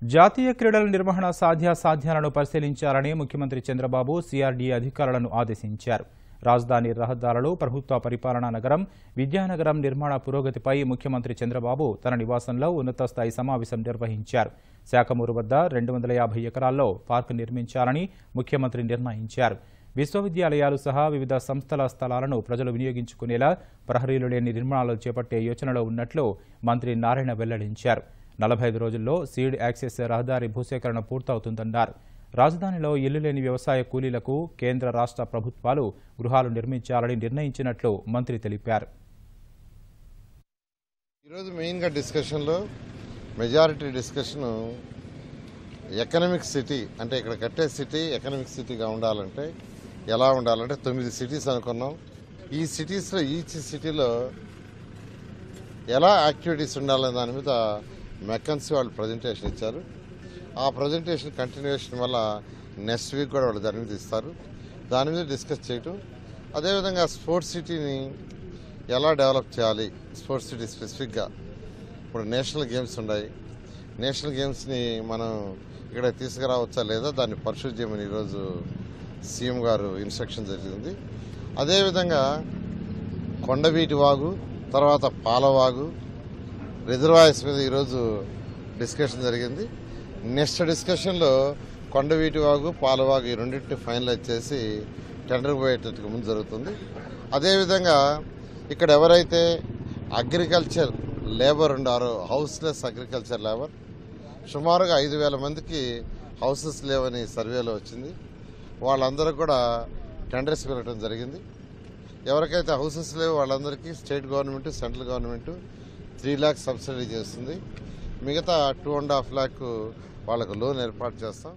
జాతీయ క్రీడల నిర్వహణ సాధ్యాసాధ్యాలను పరిశీలించాలని ముఖ్యమంత్రి చంద్రబాబు సిఆర్డీఏ అధికారులను ఆదేశించారు. రాజధాని రహదారులు, ప్రభుత్వ పరిపాలనా నగరం, విద్యానగరం నిర్మాణ పురోగతిపై ముఖ్యమంత్రి చంద్రబాబు తన నివాసంలో ఉన్నత స్థాయి సమావేశం నిర్వహించారు. శాఖమూరు వద్ద 250 ఎకరాల్లో పార్కు నిర్మించాలని ముఖ్యమంత్రి నిర్ణయించారు. విశ్వవిద్యాలయాలు సహా వివిధ సంస్థల స్థలాలను ప్రజలు వినియోగించుకునేలా ప్రహరీలు లేని నిర్మాణాలు చేపట్టే యోచనలో ఉన్నట్లు మంత్రి నారాయణ వెల్లడించారు. 45 రోజుల్లో సీడ్ యాక్సెస్ రహదారి భూసేకరణ పూర్తవుతుందన్నారు. రాజధానిలో ఇల్లు లేని వ్యవసాయ కూలీలకు కేంద్ర రాష్ట్ర ప్రభుత్వాలు గృహాలు నిర్మించాలని నిర్ణయించినట్లు మంత్రి తెలిపారు. ఈరోజు మెయిన్గా డిస్కషన్లో మెజారిటీ డిస్కషన్ ఎకనామిక్ సిటీ, అంటే ఇక్కడ కట్టే సిటీ ఎకనామిక్ సిటీగా ఉండాలంటే ఎలా ఉండాలంటే 9 సిటీస్ అనుకున్నాం. ఈ సిటీస్లో ఈచ్ సిటీలో ఎలా యాక్టివిటీస్ ఉండాలనే దాని మీద మెకన్సీ వాళ్ళు ప్రజెంటేషన్ ఇచ్చారు. ఆ ప్రజెంటేషన్ కంటిన్యూషన్ వల్ల నెక్స్ట్ వీక్ కూడా వాళ్ళు దాని మీద ఇస్తారు. దాని మీద డిస్కస్ చేయటం, అదేవిధంగా స్పోర్ట్స్ సిటీని ఎలా డెవలప్ చేయాలి, స్పోర్ట్స్ సిటీ స్పెసిఫిక్గా ఇప్పుడు నేషనల్ గేమ్స్ ఉన్నాయి. నేషనల్ గేమ్స్ని మనం ఇక్కడ తీసుకురావచ్చా లేదా దాన్ని పర్సూ చేయమని ఈరోజు సీఎం గారు ఇన్స్ట్రక్షన్ జరిగింది. అదేవిధంగా కొండవీటి వాగు, తర్వాత పాలవాగు, రిజర్వాయర్స్ మీద ఈరోజు డిస్కషన్ జరిగింది. నెక్స్ట్ డిస్కషన్లో కొండవీటి వాగు, పాలవాగు ఈ రెండింటిని ఫైనలైజ్ చేసి టెండర్ పోయేటట్టుగా ముందు జరుగుతుంది. అదేవిధంగా ఇక్కడ ఎవరైతే అగ్రికల్చర్ లేబర్ ఉండారో, హౌస్లెస్ అగ్రికల్చర్ లేబర్, సుమారుగా 5,000 మందికి హౌసెస్ లేవని సర్వేలో వచ్చింది. వాళ్ళందరూ కూడా టెండర్స్ వెళ్ళటం జరిగింది. ఎవరికైతే హౌసెస్ లేవో వాళ్ళందరికీ state government, central government 3 lakhs subsidy చేస్తుంది. మిగతా 2.5 lakh వాళ్ళకు లోన్ ఏర్పాటు చేస్తాం.